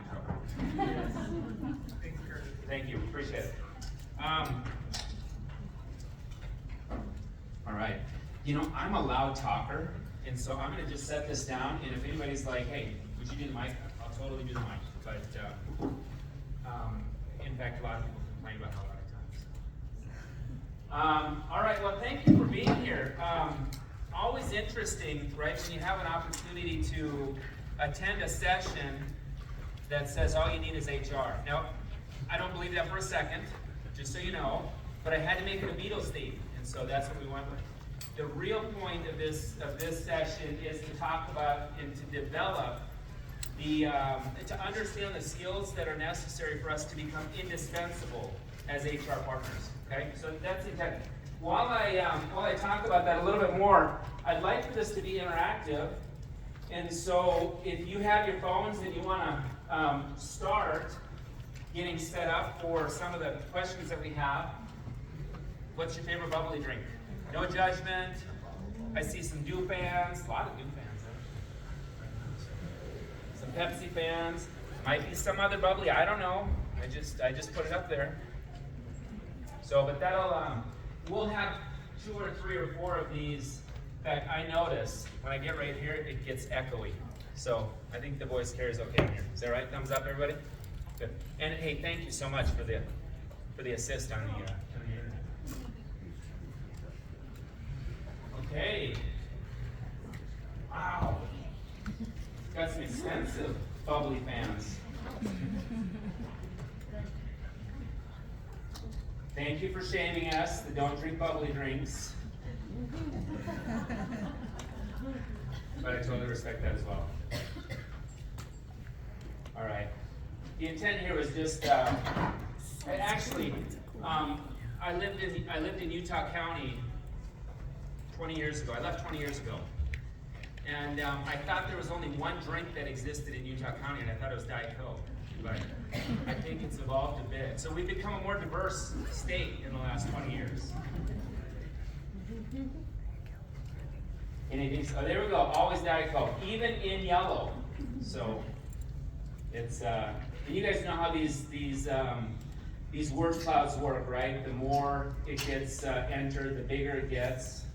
in trouble. Thank you, appreciate it. All right, you know, I'm a loud talker, and so I'm gonna just set this down, and if anybody's like, hey, would you do the mic? I'll totally do the mic, but in fact, a lot of people complain about how loud I talk. All right, well, thank you for being here. Always interesting, right, when you have an opportunity to attend a session that says all you need is HR. Now, I don't believe that for a second, just so you know, but I had to make it a Beatles theme, and so that's what we went with. The real point of this session is to talk about and to develop to understand the skills that are necessary for us to become indispensable as HR partners. Okay, so that's the intent. While I talk about that a little bit more, I'd like for this to be interactive. And so if you have your phones and you want to start getting set up for some of the questions that we have, what's your favorite bubbly drink? No judgment. I see some Dew fans, a lot of Dew fans. Some Pepsi fans. Might be some other bubbly, I don't know. I just put it up there. So, but we'll have 2 or 3 or 4 of these. In fact, I notice when I get right here, it gets echoey. So I think the voice carries okay here. Is that right? Thumbs up, everybody? Good. And hey, thank you so much for the assist on the internet. Okay. Wow. Got some expensive bubbly fans. Thank you for shaming us that don't drink bubbly drinks. But I totally respect that as well. All right. The intent here was just actually I lived in Utah County 20 years ago. I left 20 years ago. And I thought there was only one drink that existed in Utah County, and I thought it was Diet Coke. But I think it's evolved a bit. So we've become a more diverse state in the last 20 years. Anything? Oh, there we go. Always Diet Coke, even in yellow. So it's and you guys know how these word clouds work, right? The more it gets entered, the bigger it gets.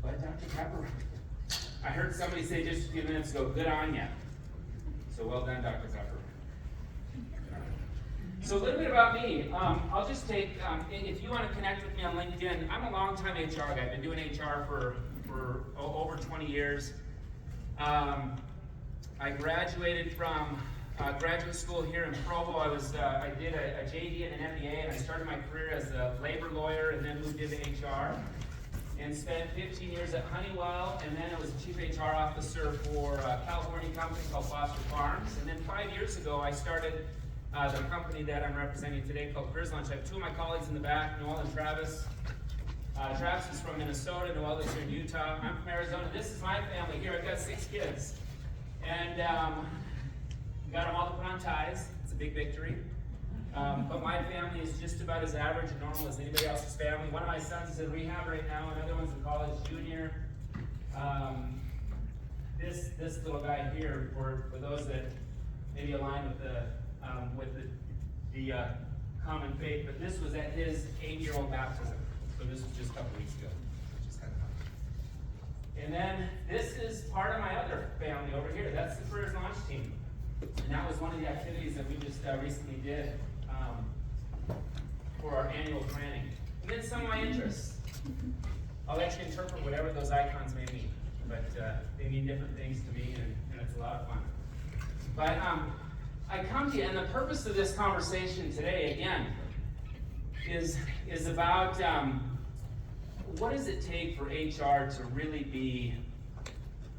But Dr. Pepper, I heard somebody say just a few minutes ago, good on ya. So well done, Dr. Pepper. So a little bit about me. I'll just take, if you want to connect with me on LinkedIn, I'm a longtime HR guy. I've been doing HR for over 20 years. I graduated from graduate school here in Provo. I did a JD and an MBA, and I started my career as a labor lawyer and then moved into HR. And spent 15 years at Honeywell, and then I was Chief HR Officer for a California company called Foster Farms. And then 5 years ago, I started the company that I'm representing today called Careers Launch. I have 2 of my colleagues in the back, Noel and Travis. Travis is from Minnesota, Noel is here in Utah. I'm from Arizona. This is my family here. I've got 6 kids. And we got them all to put on ties. It's a big victory. But my family is just about as average and normal as anybody else's family. One of my sons is in rehab right now, another one's in college, junior. This little guy here, for those that maybe align with the common faith, but this was at his 8-year-old baptism. So this was just a couple weeks ago, which is kind of fun. And then this is part of my other family over here. That's the Careers Launch team. And that was one of the activities that we just recently did for our annual planning. And then some of my interests. I'll let you interpret whatever those icons may mean, but they mean different things to me, and it's a lot of fun. But I come to you, and the purpose of this conversation today, again, is about what does it take for HR to really be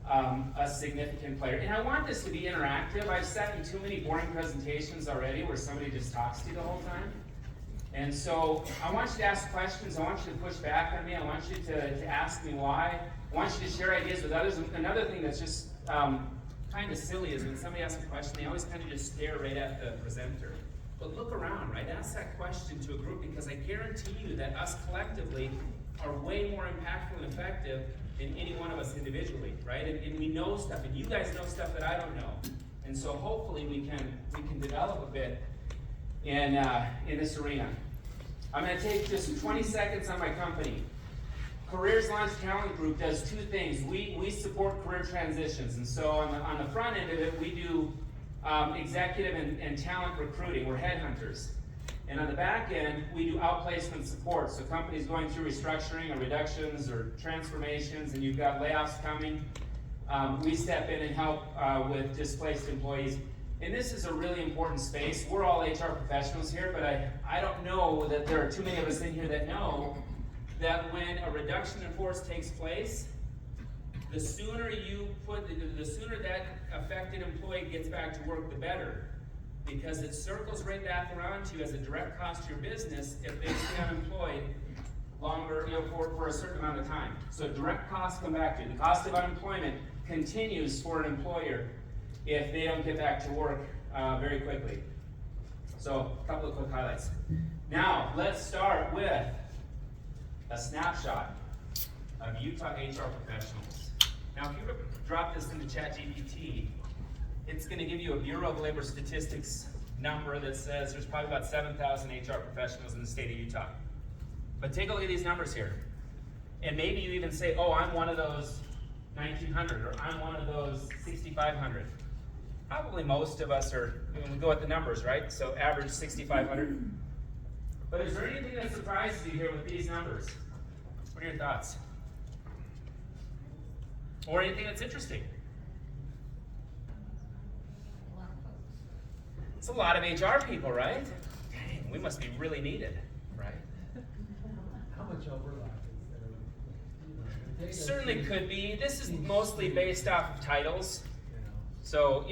a significant player. And I want this to be interactive. I've sat in too many boring presentations already where somebody just talks to you the whole time. And so I want you to ask questions. I want you to push back on me. I want you to ask me why. I want you to share ideas with others. Another thing that's just kind of silly is when somebody asks a question, they always kind of just stare right at the presenter. But look around, right? Ask that question to a group, because I guarantee you that us collectively are way more impactful and effective than any one of us individually, right? And we know stuff, and you guys know stuff that I don't know. And so hopefully we can develop a bit in this arena. I'm going to take just 20 seconds on my company. Careers Launch Talent Group does two things. We support career transitions, and so on the front end of it, we do executive and talent recruiting. We're headhunters. And on the back end, we do outplacement support. So companies going through restructuring or reductions or transformations, and you've got layoffs coming, we step in and help with displaced employees. And this is a really important space. We're all HR professionals here, but I don't know that there are too many of us in here that know that when a reduction in force takes place, the sooner that affected employee gets back to work, the better. Because it circles right back around to you as a direct cost to your business if they stay unemployed longer, for a certain amount of time. So direct costs come back to you. The cost of unemployment continues for an employer if they don't get back to work very quickly. So a couple of quick highlights. Now let's start with a snapshot of Utah HR professionals. Now if you were to drop this into ChatGPT, it's going to give you a Bureau of Labor Statistics number that says there's probably about 7,000 HR professionals in the state of Utah. But take a look at these numbers here. And maybe you even say, oh, I'm one of those 1,900, or I'm one of those 6,500. Probably most of us are, we go with the numbers, right? So average 6,500. But is there anything that surprises you here with these numbers? What are your thoughts? Or anything that's interesting? It's a lot of HR people, right? Dang, we must be really needed, right? How much overlap is there? Certainly could be. This is mostly based off of titles. So,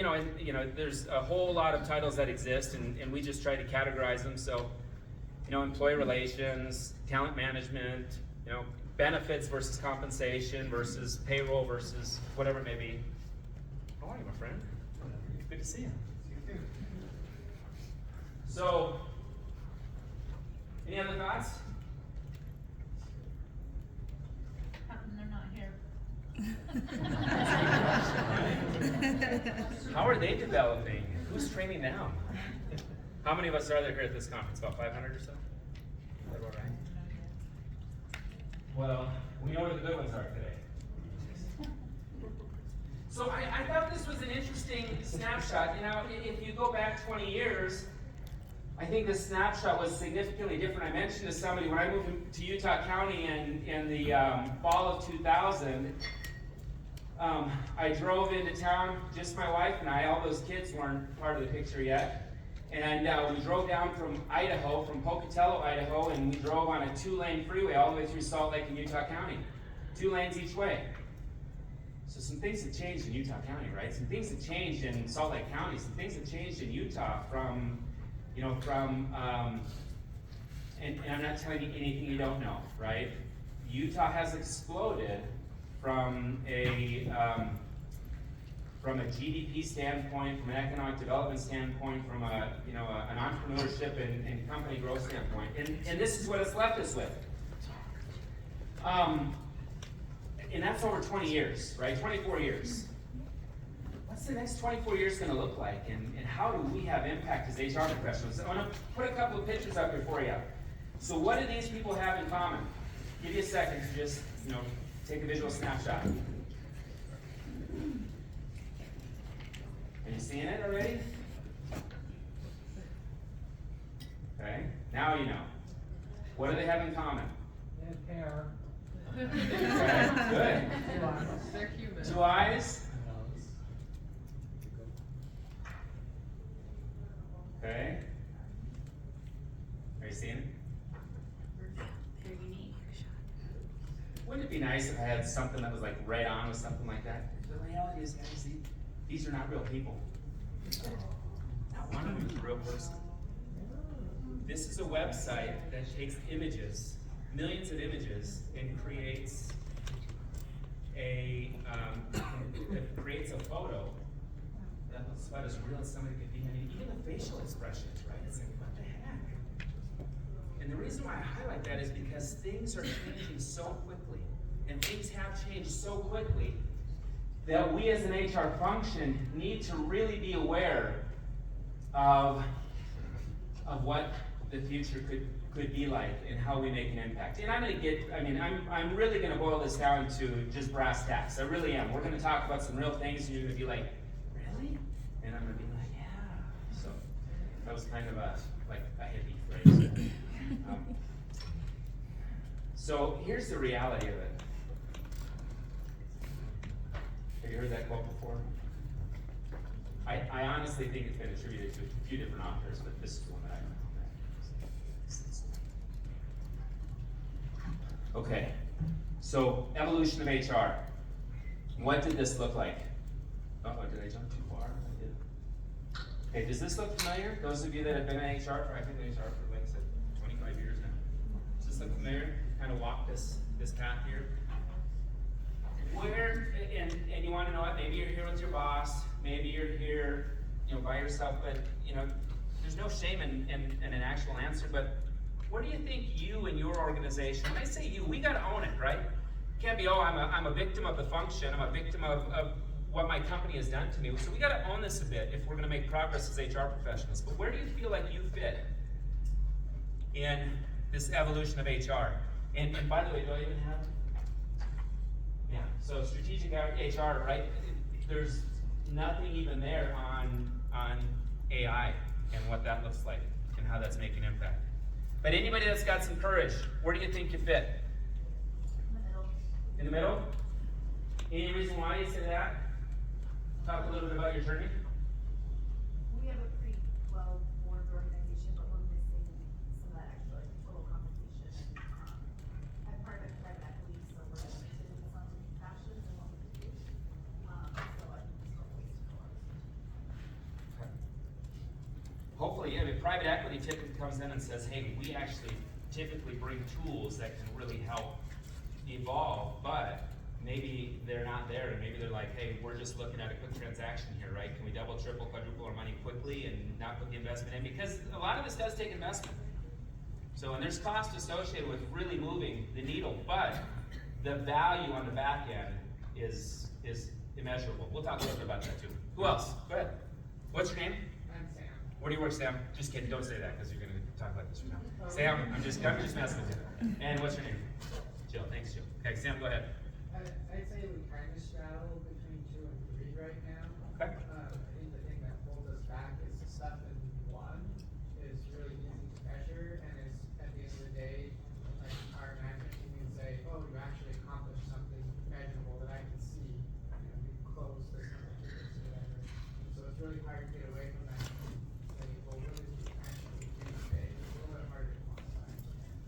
there's a whole lot of titles that exist, and we just try to categorize them. So, employee relations, talent management, benefits versus compensation versus payroll versus whatever it may be. How are you, my friend? Good to see you. So, any other thoughts? How come they're not here? How are they developing? Who's training them? How many of us are there here at this conference? About 500 or so? Is that about right? Well, we know where the good ones are today. So I thought this was an interesting snapshot. If you go back 20 years, I think this snapshot was significantly different. I mentioned to somebody when I moved to Utah County in the fall of 2000, I drove into town, just my wife and I. All those kids weren't part of the picture yet. And we drove down from Idaho, from Pocatello, Idaho, and we drove on a 2-lane freeway all the way through Salt Lake and Utah County. 2 lanes each way. So some things have changed in Utah County, right? Some things have changed in Salt Lake County. Some things have changed in Utah and I'm not telling you anything you don't know, right? Utah has exploded from a GDP standpoint, from an economic development standpoint, from an entrepreneurship and company growth standpoint, and this is what it's left us with. And that's over 20 years, right? 24 years. What's the next 24 years going to look like, and how do we have impact as HR professionals? I want to put a couple of pictures up here for you. So what do these people have in common? Give you a second to just, take a visual snapshot. Are you seeing it already? Okay, now you know. What do they have in common? They have hair. Okay, good. They're human. 2 eyes. Okay. Are you seeing it? They're unique. Wouldn't it be nice if I had something that was like right on with something like that? The reality is, guys, these are not real people. Not one of them is a real person. This is a website that takes images, millions of images, and creates a photo that looks about as real as somebody could be. I mean, even the facial expressions, right? It's like, what the heck? And the reason why I highlight that is because things are changing so quickly, and things have changed so quickly that we as an HR function need to really be aware of what the future could be like and how we make an impact. And I'm really gonna boil this down to just brass tacks. I really am. We're gonna talk about some real things and you're gonna be like, really? And I'm gonna be like, yeah. So that was kind of a hippie phrase. So here's the reality of it. Have you heard that quote before? I honestly think it's been attributed to a few different authors, but this is one that I know. Okay, so evolution of HR. What did this look like? Oh, did I jump too far? I did. Okay, does this look familiar? Those of you that have been in HR I've been in HR for, like I said, 25 years now. Does this look familiar? Kind of walk this path here. Where, and you want to know what, maybe you're here with your boss, maybe you're here, by yourself, but, there's no shame in an actual answer, but what do you think you and your organization, when I say you, we got to own it, right? It can't be, I'm a victim of the function, I'm a victim of what my company has done to me. So we got to own this a bit if we're going to make progress as HR professionals. But where do you feel like you fit in this evolution of HR? And by the way, do I even have? Yeah, so strategic HR, right? There's nothing even there on AI and what that looks like and how that's making impact. But anybody that's got some courage, where do you think you fit? In the middle. In the middle? Any reason why you say that? Talk a little bit about your journey. We have a pretty well-formed organization, but we're missing some of that extra total compensation. I'm part of a private equity, so we're limited in some fashions and what we can do. So I think it's hopefully Hopefully, private equity typically comes in and says, hey, we actually typically bring tools that can really help evolve, but maybe they're not there, and maybe they're like, hey, we're just looking at a quick transaction here, right? Can we double, triple, quadruple our money quickly and not put the investment in? Because a lot of this does take investment. So, and there's cost associated with really moving the needle, but the value on the back end is immeasurable. We'll talk a little bit about that too. Who else? Go ahead. What's your name? I'm Sam. Where do you work, Sam? Just kidding, don't say that, because you're gonna talk like this from now. Sam, I'm just messing with you. And what's your name? Jill, thanks, Jill. Okay, Sam, go ahead. I'd say we kind of straddle between 2 and 3 right now. Okay. I think the thing that holds us back is the stuff in 1 is really easy to measure, and is at the end of the day, like our management team can say, oh, you actually accomplished something measurable that I can see. We closed this number of tickets or whatever. So it's really hard to get away from that and say, well, what is the actually do today? It's a little bit harder to quantify.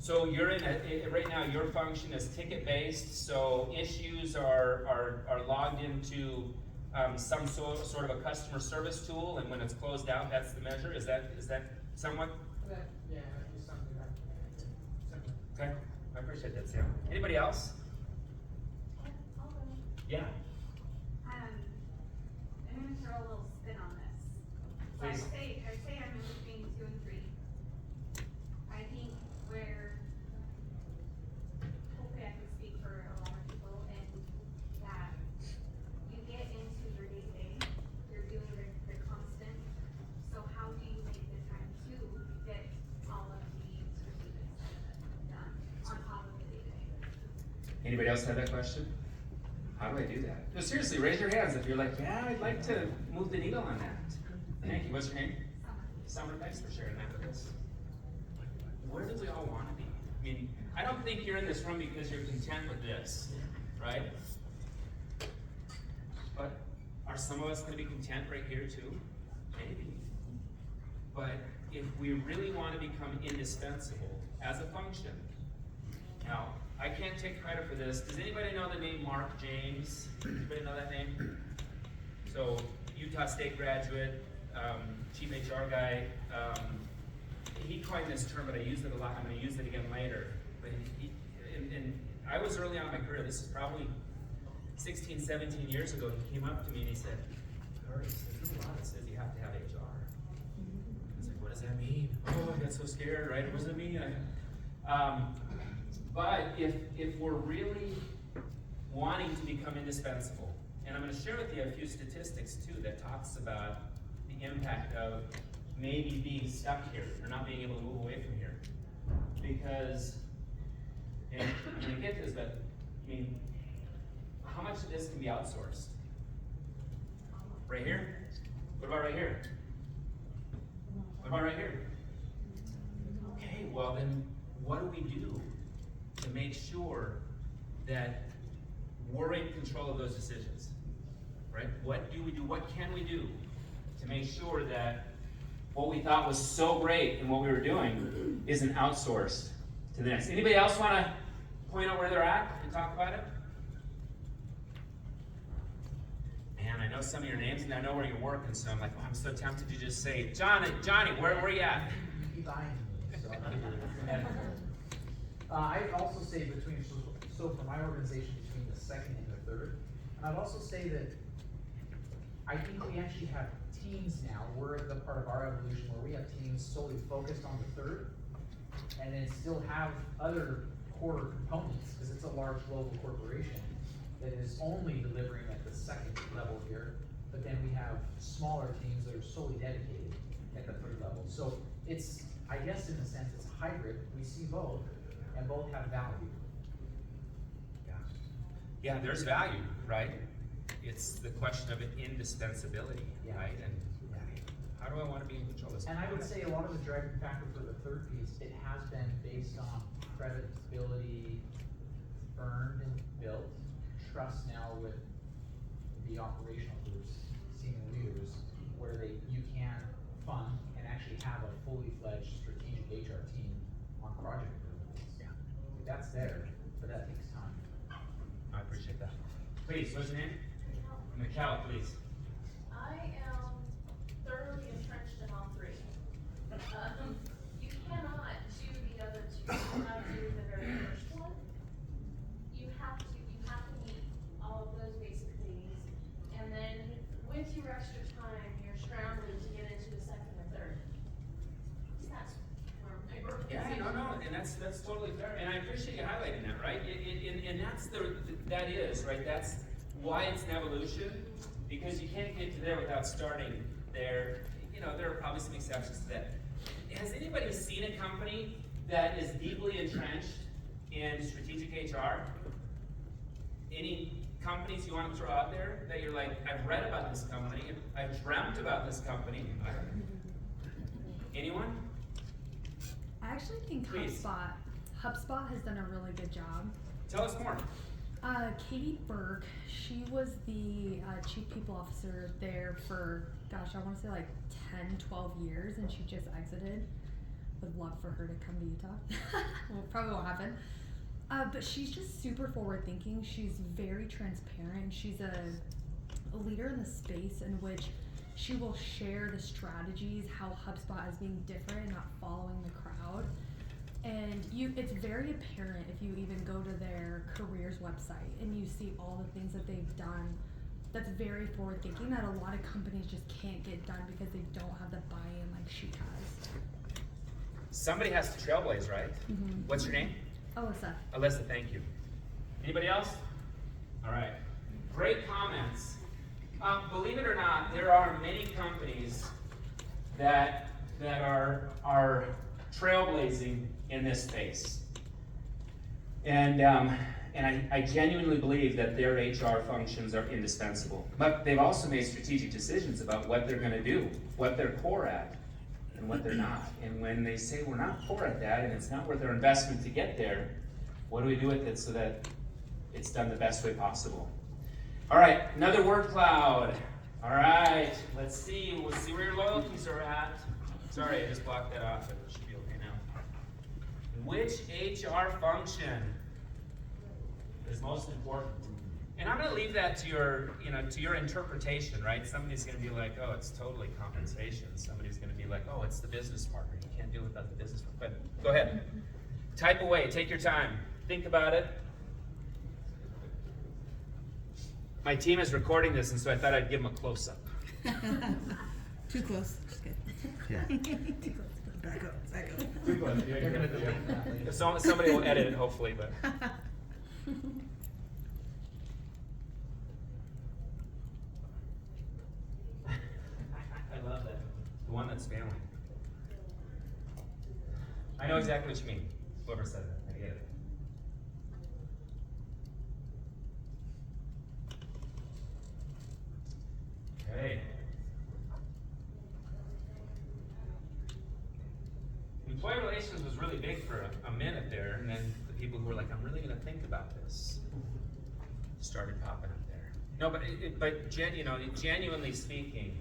So you're right now, your function is ticket-based, so issues are logged into some sort of a customer service tool, and when it's closed out, that's the measure? Is that somewhat? Yeah, that'd be something that similar. Okay, I appreciate that, Sam. Anybody else? I'll go. Yeah, I'm gonna throw a little spin on this. So please. I'd say I'm in between 2 and 3. I think where, hopefully I can speak for a lot of people, and that you get into your day-to-day, you're doing the constant, so how do you make the time to get all of the strategic stuff done on top of the day-to-day? Anybody else have that question? How do I do that? No, seriously, raise your hands if you're like, yeah, I'd like to move the needle on that. Thank you. What's your name? Summer. Thanks for sharing that with us. Where do we all want to be? I mean, I don't think you're in this room because you're content with this, right? But are some of us going to be content right here too? Maybe. But if we really want to become indispensable as a function, now, I can't take credit for this. Does anybody know the name Mark James? Anybody know that name? So, Utah State graduate, chief HR guy. He coined this term, but I used it a lot. I'm going to use it again later. But and I was early on in my career. This is probably 16, 17 years ago. He came up to me and he said, "Curtis, there's no law that says you have to have HR." I was like, "What does that mean?" Oh, I got so scared, right? What does it mean? But if we're really wanting to become indispensable, And I'm gonna share with you a few statistics too that talks about the impact of maybe being stuck here or not being able to move away from here. Because, and I'm gonna get this, but I mean, how much of this can be outsourced? Right here? What about right here? What about right here? Okay, well then, what do we do to make sure that we're in control of those decisions? Right? What do we do? What can we do to make sure that what we thought was so great in what we were doing isn't outsourced to the next? Anybody else want to point out where they're at and talk about it? Man, I know some of your names and I know where you're working, so I'm like, oh, I'm so tempted to just say, Johnny, where are you at? You keep eyeing me, so I'm not here. I'd also say between, so for my organization, between the second and the third, and I'd also say that I think we actually have teams now, we're at the part of our evolution where we have teams solely focused on the third, and then still have other core components, because it's a large global corporation that is only delivering at the second level here, but then we have smaller teams that are solely dedicated at the third level. So it's, I guess in a sense, it's hybrid, we see both, and both have value. Yeah, there's value, right? It's the question of indispensability, Yeah. right? And how do I want to be in control of this? And I would say a lot of the driving factor for the third piece, it has been based on credibility earned and built, trust now with the operational groups, senior leaders, where you can fund and actually have a fully fledged strategic HR team on project improvements. Yeah. That's there, but that takes time. I appreciate that. Please, what's your name? Mikkel, please. I am thoroughly entrenched in all three. You cannot do the other two. You cannot do the very first one. You have to meet all of those basic things. And then with your extra time, you're scrambling to get into the second or third. That's where my work is. Yeah, no, and that's totally fair, and I appreciate you highlighting that, right? And that's that is, right? That's why it's an evolution, because you can't get to there without starting there. You know, there are probably some exceptions to that. Has anybody seen a company that is deeply entrenched in strategic HR? Any companies you want to throw out there that you're like, I've read about this company, I've dreamt about this company? Anyone? I actually think Please. HubSpot has done a really good job. Tell us more. Katie Berg, she was the chief people officer there for, gosh, I want to say like 10, 12 years, and she just exited. Would love for her to come to Utah. Well, probably won't happen. But she's just super forward thinking. She's very transparent. She's a leader in the space in which she will share the strategies, how HubSpot is being different and not following the crowd. And it's very apparent if you even go to their careers website and you see all the things that they've done that's very forward thinking that a lot of companies just can't get done because they don't have the buy-in like she has. Somebody has to trailblaze, right? Mm-hmm. What's your name? Alyssa. Alyssa, thank you. Anybody else? All right. Great comments. Believe it or not, there are many companies that are trailblazing in this space, and I genuinely believe that their HR functions are indispensable. But they've also made strategic decisions about what they're going to do, what they're core at, and what they're not. And when they say we're not core at that, and it's not worth our investment to get there, what do we do with it so that it's done the best way possible? All right, another word cloud. All right, let's see. We'll see where your loyalties are at. Sorry, I just blocked that off, but it should be okay now. Which HR function is most important? And I'm going to leave that to your interpretation, right? Somebody's going to be like, oh, it's totally compensation. Somebody's going to be like, oh, it's the business partner. You can't do it without the business partner. But go ahead. Type away. Take your time. Think about it. My team is recording this, and so I thought I'd give them a close-up. Too close. Just kidding. Yeah. Too close. Back up. Too close. They're gonna delete that later. Somebody will edit it, hopefully, but. it's family. I know exactly what you mean, whoever said that, I get it. Okay. Employee relations was really big for a minute there, and then the people who were like, I'm really gonna think about this, started popping up there. No, but genuinely speaking,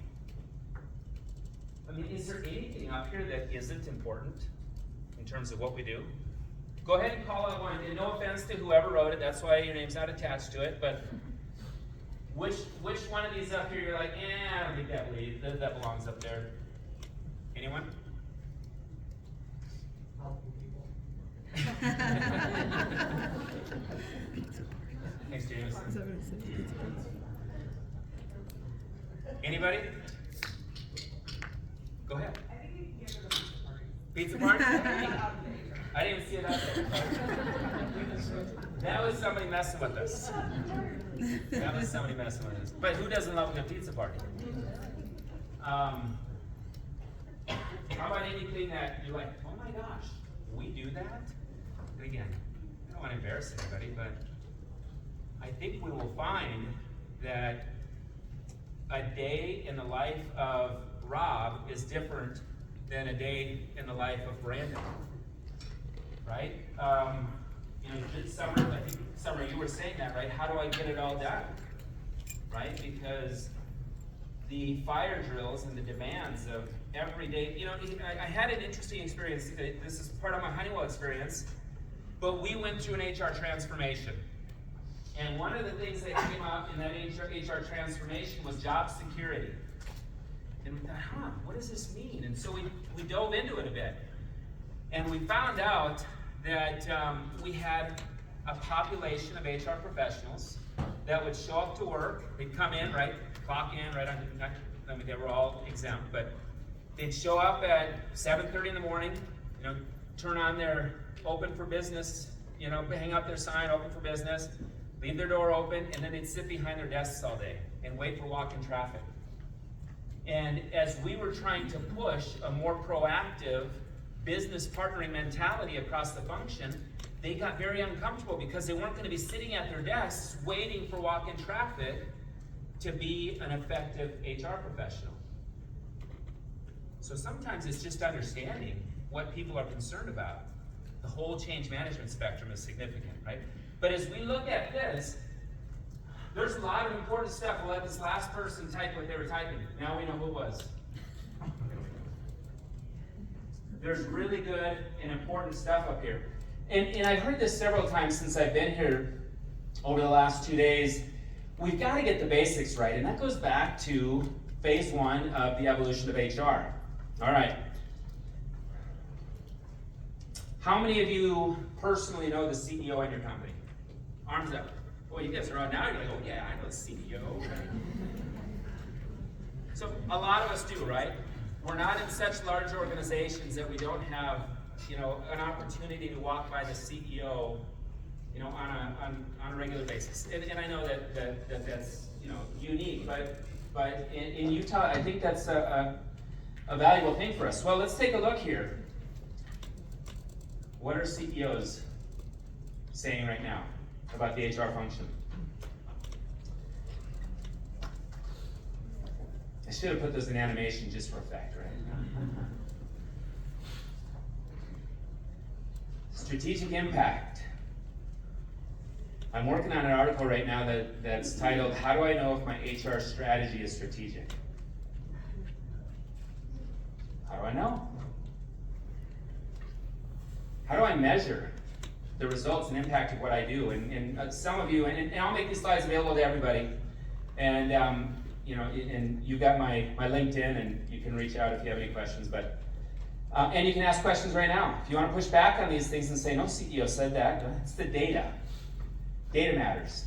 I mean, is there anything up here that isn't important in terms of what we do? Go ahead and call out one, and no offense to whoever wrote it, that's why your name's not attached to it, but which one of these up here you're like, I don't think that belongs up there? Anyone? Helpful people. Thanks, James. Is that what it said? Pizza Party. Anybody? Go ahead. I think you can get rid of pizza party. Pizza party? I didn't even see it out there. That was somebody messing with us. That was somebody messing with us. But who doesn't love a good pizza party? How about anything that you're like, oh my gosh, we do that? And again, I don't want to embarrass anybody, but I think we will find that a day in the life of Rob is different than a day in the life of Brandon, right? Summer, I think, Summer, you were saying that, right? How do I get it all done, right? Because the fire drills and the demands of every day, I had an interesting experience. This is part of my Honeywell experience, but we went through an HR transformation. And one of the things that came up in that HR transformation was job security. And we thought, what does this mean? And so we dove into it a bit. And we found out that we had a population of HR professionals that would show up to work. They'd come in, right, clock in, right on, I mean, they were all exempt, but they'd show up at 7:30 in the morning, turn on their open for business, hang up their sign, open for business, leave their door open, and then they'd sit behind their desks all day and wait for walk-in traffic. And as we were trying to push a more proactive business partnering mentality across the function, they got very uncomfortable because they weren't going to be sitting at their desks waiting for walk-in traffic to be an effective HR professional. So sometimes it's just understanding what people are concerned about. The whole change management spectrum is significant, right? But as we look at this, there's a lot of important stuff. We'll let this last person type what they were typing. Now we know who it was. There's really good and important stuff up here. And I've heard this several times since I've been here over the last 2 days. We've got to get the basics right. And that goes back to phase 1 of the evolution of HR. All right. How many of you personally know the CEO in your company? Arms up. Well, you guys are on now. You're like, oh yeah, I know the CEO. So a lot of us do, right? We're not in such large organizations that we don't have, an opportunity to walk by the CEO, on a regular basis. And I know that's unique, but in Utah, I think that's a valuable thing for us. Well, let's take a look here. What are CEOs saying right now about the HR function? I should have put those in animation just for effect, right? Strategic impact. I'm working on an article right now that's titled, How Do I Know If My HR Strategy is Strategic? How do I know? How do I measure the results and impact of what I do? And some of you, and I'll make these slides available to everybody, and and you've got my LinkedIn, and you can reach out if you have any questions, but and you can ask questions right now. If you want to push back on these things and say, no CEO said that, it's the data. Data matters.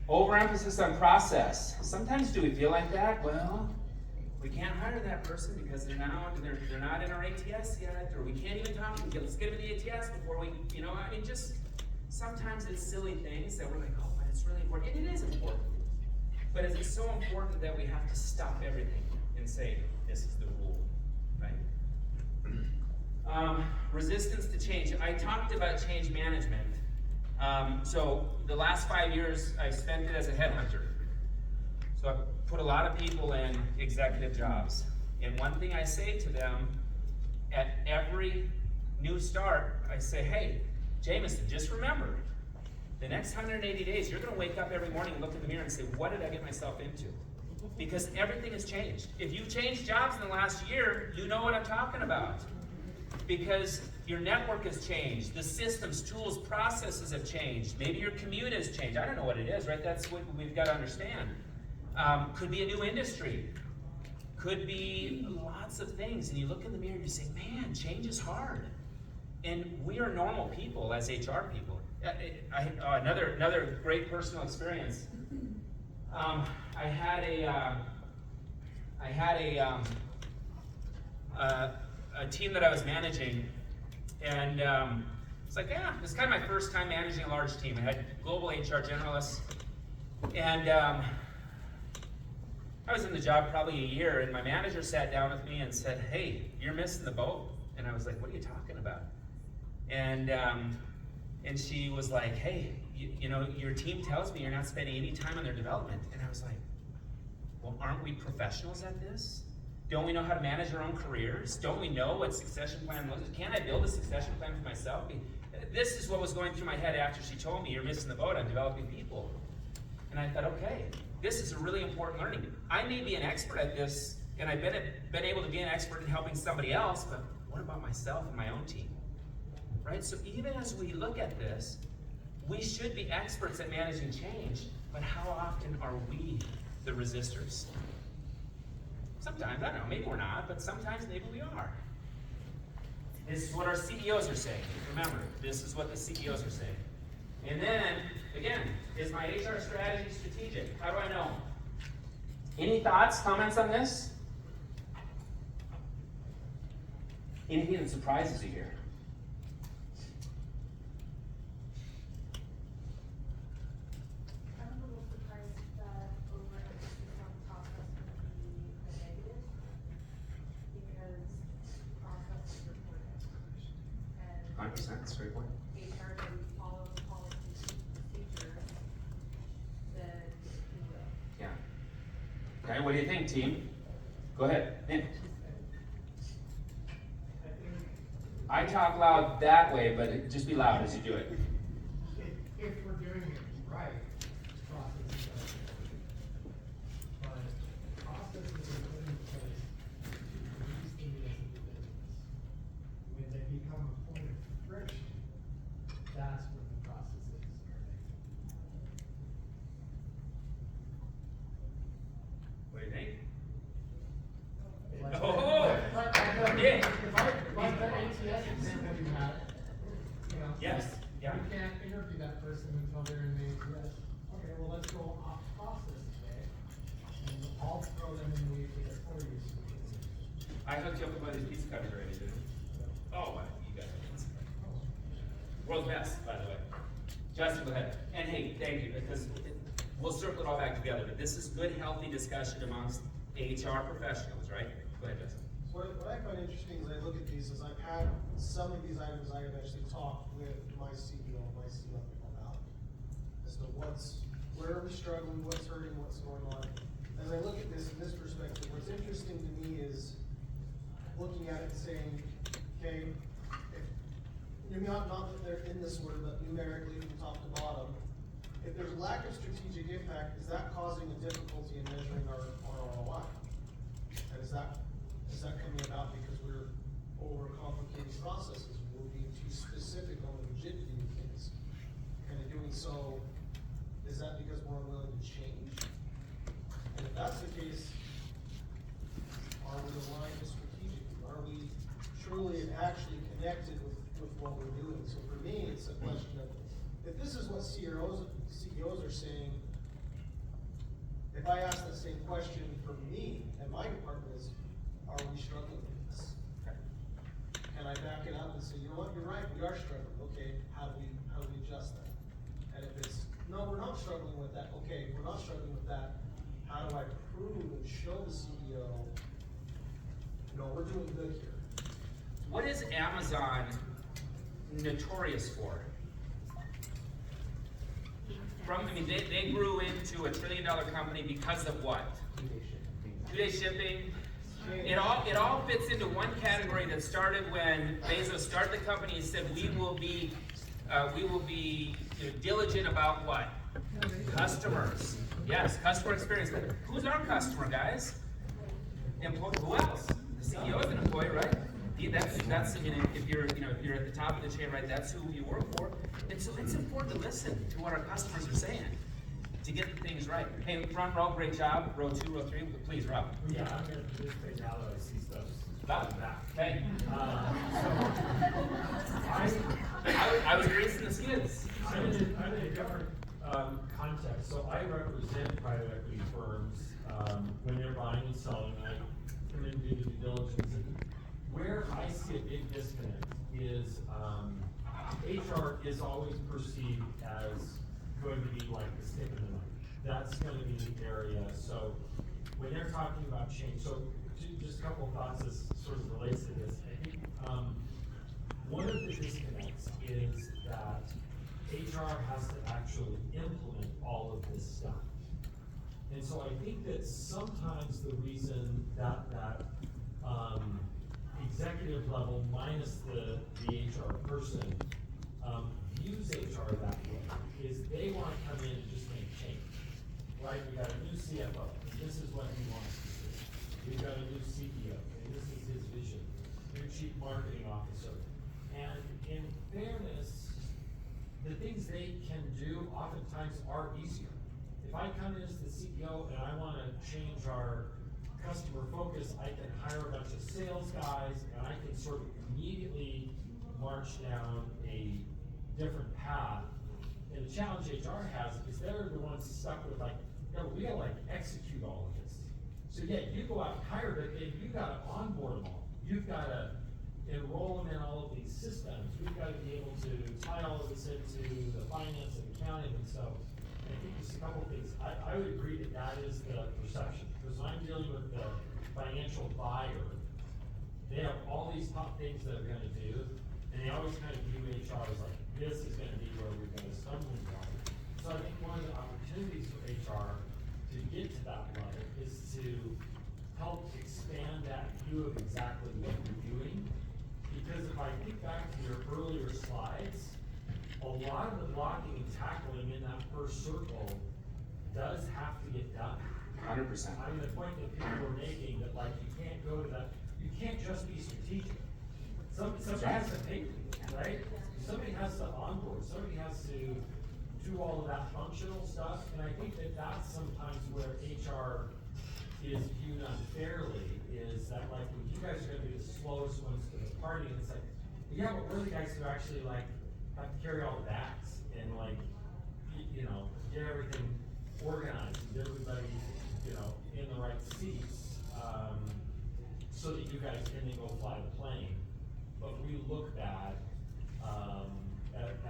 Overemphasis on process. Sometimes do we feel like that? Well, we can't hire that person because they're not in our ATS yet, or we can't even talk to them. Let's get them in the ATS before we, just sometimes it's silly things that we're like, oh, but it's really important. And it is important. But it's so important that we have to stop everything and say, This is the rule, right? Resistance to change. I talked about change management. So the last 5 years, I spent it as a headhunter. So I put a lot of people in executive jobs. And one thing I say to them at every new start, I say, hey, Jameson, just remember, the next 180 days, you're gonna wake up every morning and look in the mirror and say, what did I get myself into? Because everything has changed. If you've changed jobs in the last year, you know what I'm talking about. Because your network has changed, the systems, tools, processes have changed. Maybe your commute has changed. I don't know what it is, right? That's what we've got to understand. Could be a new industry. Could be lots of things. And you look in the mirror and you say, man, change is hard. And we are normal people as HR people. Another great personal experience. I had a team that I was managing, and it's like, yeah, it's kind of my first time managing a large team. I had global HR generalists, and I was in the job probably a year, and my manager sat down with me and said, hey, you're missing the boat. And I was like, what are you talking about? And she was like, hey, you know, your team tells me you're not spending any time on their development. And I was like, well, aren't we professionals at this? Don't we know how to manage our own careers? Don't we know what succession plan looks like? Can't I build a succession plan for myself? This is what was going through my head after she told me you're missing the boat on developing people. And I thought, okay, this is a really important learning. I may be an expert at this, and I've been able to be an expert in helping somebody else, but what about myself and my own team? Right? So even as we look at this, we should be experts at managing change, but how often are we the resistors? Sometimes, I don't know, maybe we're not, but sometimes maybe we are. This is what our CEOs are saying. Remember, this is what the CEOs are saying. And then, again, is my HR strategy strategic? How do I know? Any thoughts, comments on this? Anything that surprises you here? I'm a little surprised that overemphasis on process would be a negative, because process is important. And 100%, that's a great point. HR doesn't follow the policies and procedures, then who will? Yeah. Okay, what do you think, team? Go ahead, Nick. I talk loud that way, but just be loud as you do it. If we're doing it right, process is better. But processes are put in place to reduce the needs of the business. When they become a point of friction, that's when the processes are negative. What do you think? Like- Oh! Like the- Yeah. Like the ATS example you had, you know. Yes, yeah. You can't interview that person until they're in the ATS. Okay, well, let's go off process today, and I'll throw them in the ATS for you. I hooked you up with one of these pizza cutters already, didn't I? Oh, wow, you got it. World's best, by the way. Justin, go ahead. And hey, thank you, because we'll circle it all back together, but this is good, healthy discussion amongst HR professionals, right? Go ahead, Justin. What I find interesting as I look at these is I've had some of these items I have actually talked with my CEO, my C-level about. As to where are we struggling, what's hurting, what's going on. As I look at this in this perspective, what's interesting to me is looking at it and saying, okay, if, not that they're in this order, but numerically from top to bottom, if there's lack of strategic impact, is that causing a difficulty in measuring our ROI? And is that coming about because we're overcomplicating processes? We're being too specific on the rigidity of things. And in doing so, is that because we're unwilling to change? And if that's the case, are we aligned strategically? Are we truly and actually connected with what we're doing? So for me, it's a question of, if this is what CEOs are saying, if I ask the same question for me and my department is, are we struggling with this? Can I back it up and say, you know what, you're right, we are struggling. Okay, how do we adjust that? And if it's, no, we're not struggling with that. Okay, if we're not struggling with that, how do I prove and show the CEO No, we're doing good here. What is Amazon notorious for? I mean, they grew into $1 trillion company because of what? 2-day shipping. It all fits into one category that started when Bezos started the company and said we will be diligent about what? Customers. Yes, customer experience. But who's our customer, guys? Who else? The CEO is an employee, right? That's I mean, if you're at the top of the chain, right? That's who you work for. And so it's important to listen to what our customers are saying to get the things right. Hey, front row, great job. Row 2, row 3, please, Rob. Yeah, I'm gonna participate now that I see stuff. Rob, hey. So, I was raising the skids. I'm in a different context, so I represent private equity firms when they're buying and selling. I come in and do the due diligence. And where I see a big disconnect is HR is always perceived as going to be like the stick in the mud. That's going to be the area. So when they're talking about change, so just a couple of thoughts as sort of relates to this. I think one of the disconnects is that HR has to actually implement all of this stuff. And so I think that sometimes the reason that executive level minus the HR person views HR that way is they want to come in and just make change, right? We got a new CFO, and this is what he wants to do. We've got a new CEO, and this is his vision. New chief marketing officer. And in fairness, the things they can do oftentimes are easier. If I come in as the CEO and I want to change our customer focus, I can hire a bunch of sales guys and I can sort of immediately march down a different path. And the challenge HR has is they're the ones stuck with like, no, we gotta like execute all of this. So yeah, you go out and hire, but then you gotta onboard them all. You've gotta enroll them in all of these systems. We've gotta be able to tie all of this into the finance and accounting. And so I think just a couple of things. I would agree that that is the perception. Because when I'm dealing with the financial buyer, they have all these top things that they're gonna do, and they always kind of view HR as like, this is gonna be where we're gonna stumble block. So I think one of the opportunities for HR to get to that level is to help expand that view of exactly what you're doing. Because if I think back to your earlier slides, a lot of the blocking and tackling in that first circle does have to get done. 100%. I mean, the point that people are making that like you can't go to that, you can't just be strategic. Somebody has to pay, right? Somebody has to onboard, somebody has to do all of that functional stuff, and I think that that's sometimes where HR is viewed unfairly, is that like, when you guys are gonna be the slowest ones to the party, and it's like, yeah, but we're the guys who actually like, have to carry all the bags, and like, you know, get everything organized, and get everybody, you know, in the right seats, so that you guys can then go fly the plane. But we look bad,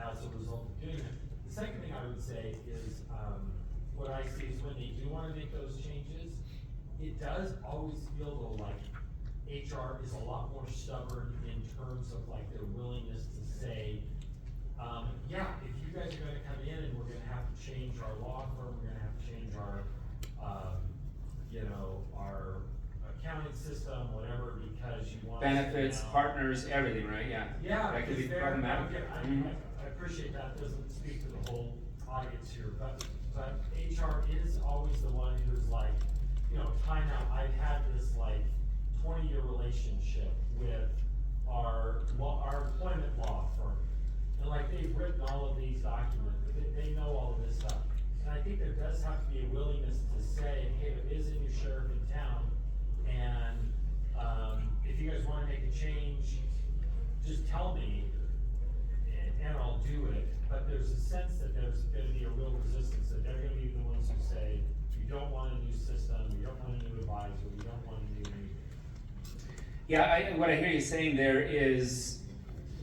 as a result of doing it. The second thing I would say is, what I see is when they do wanna make those changes, it does always feel though like HR is a lot more stubborn in terms of like their willingness to say, yeah, if you guys are gonna come in and we're gonna have to change our law firm, we're gonna have to change our, you know, our accounting system, whatever, because you want. Benefits, partners, everything, right? Yeah. Yeah, That could be because problematic. I appreciate that doesn't speak to the whole audience here, but HR is always the one who's like, you know, time out, I've had this like 20-year relationship with our employment law firm. And like they've written all of these documents, they know all of this stuff. And I think there does have to be a willingness to say, hey, there is a new sheriff in town, and if you guys wanna make a change, just tell me, and I'll do it. But there's a sense that there's gonna be a real resistance, that they're gonna be the ones who say, you don't want a new system, you don't want a new advisor, you don't want a new. Yeah, what I hear you saying there is,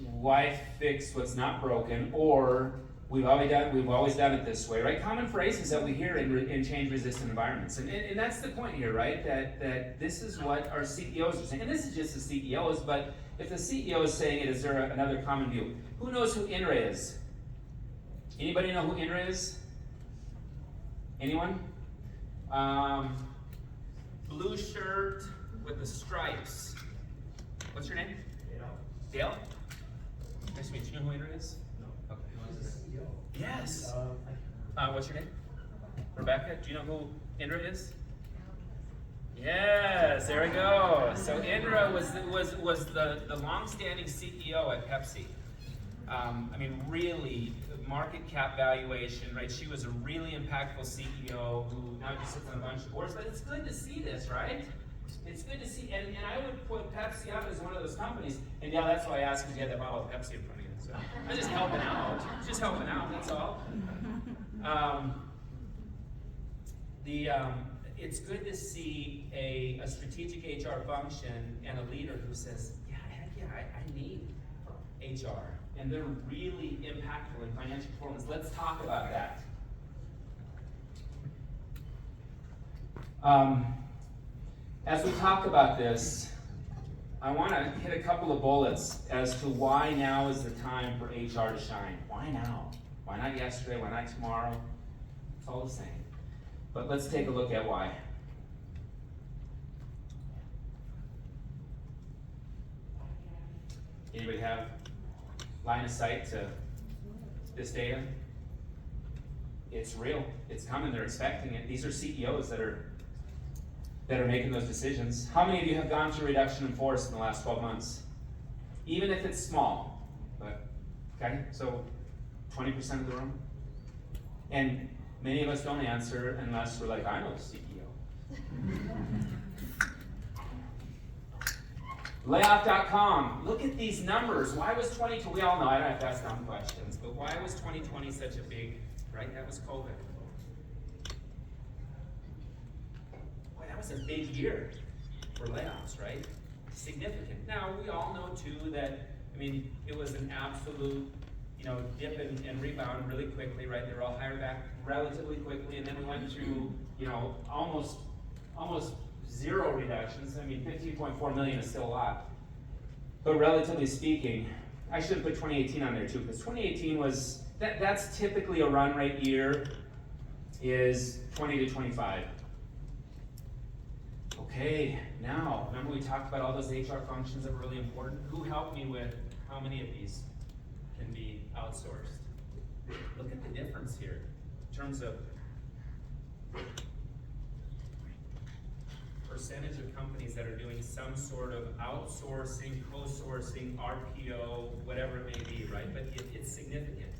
why fix what's not broken, or We've always done it this way, right? Common phrases that we hear in change-resistant environments, and that's the point here, right? That this is what our CEOs are saying, and this is just the CEOs. But if the CEO is saying it, is there another common view? Who knows who INRA is? Anybody know who INRA is? Anyone? Blue shirt with the stripes. What's your name? Dale. Nice to meet you. You know who INRA is? Okay. Yes. What's your name? Rebecca. Do you know who INRA is? Yes. There we go. So INRA was the long-standing CEO at Pepsi. I mean, really, market cap valuation, right? She was a really impactful CEO who now just sits on a bunch of boards. But it's good to see this, right? It's good to see, and I would put Pepsi up as one of those companies. And yeah, that's why I asked, because you had that bottle of Pepsi in front of you. So I'm just helping out. Just helping out. That's all. It's good to see a strategic HR function and a leader who says, yeah, heck yeah, I need HR. And they're really impactful in financial performance. Let's talk about that. As we talk about this, I want to hit a couple of bullets as to why now is the time for HR to shine. Why now? Why not yesterday? Why not tomorrow? It's all the same. But let's take a look at why. Anybody have line of sight to this data? It's real. It's coming. They're expecting it. These are CEOs that are making those decisions. How many of you have gone through reduction in force in the last 12 months? Even if it's small, but okay, so 20% of the room. And many of us don't answer unless we're like, I know the CEO. Layoff.com, look at these numbers. Why was 2020, we all know, I don't have to ask dumb questions, but why was 2020 such a big, right? That was COVID. Boy, that was a big year for layoffs, right? Significant. Now, we all know too that, I mean, it was an absolute, dip and rebound really quickly, right? They were all hired back relatively quickly, and then we went through, almost zero reductions. I mean, 15.4 million is still a lot. But relatively speaking, I should have put 2018 on there too, because 2018 was, that's typically a run rate year, is 20 to 25. Okay, now, remember we talked about all those HR functions that were really important? Who helped me with how many of these can be outsourced? Look at the difference here in terms of percentage of companies that are doing some sort of outsourcing, co-sourcing, RPO, whatever it may be, right? But it's significant.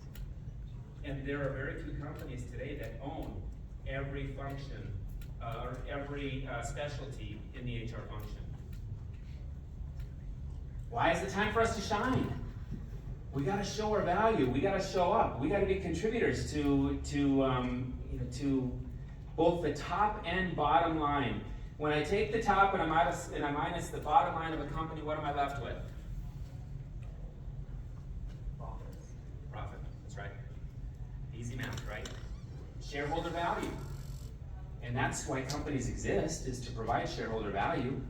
And there are very few companies today that own every function or every specialty in the HR function. Why is it time for us to shine? We got to show our value. We got to show up. We got to be contributors to both the top and bottom line. When I take the top and I minus the bottom line of a company, what am I left with? Profit. That's right. Easy math, right? Shareholder value. And that's why companies exist, is to provide shareholder value.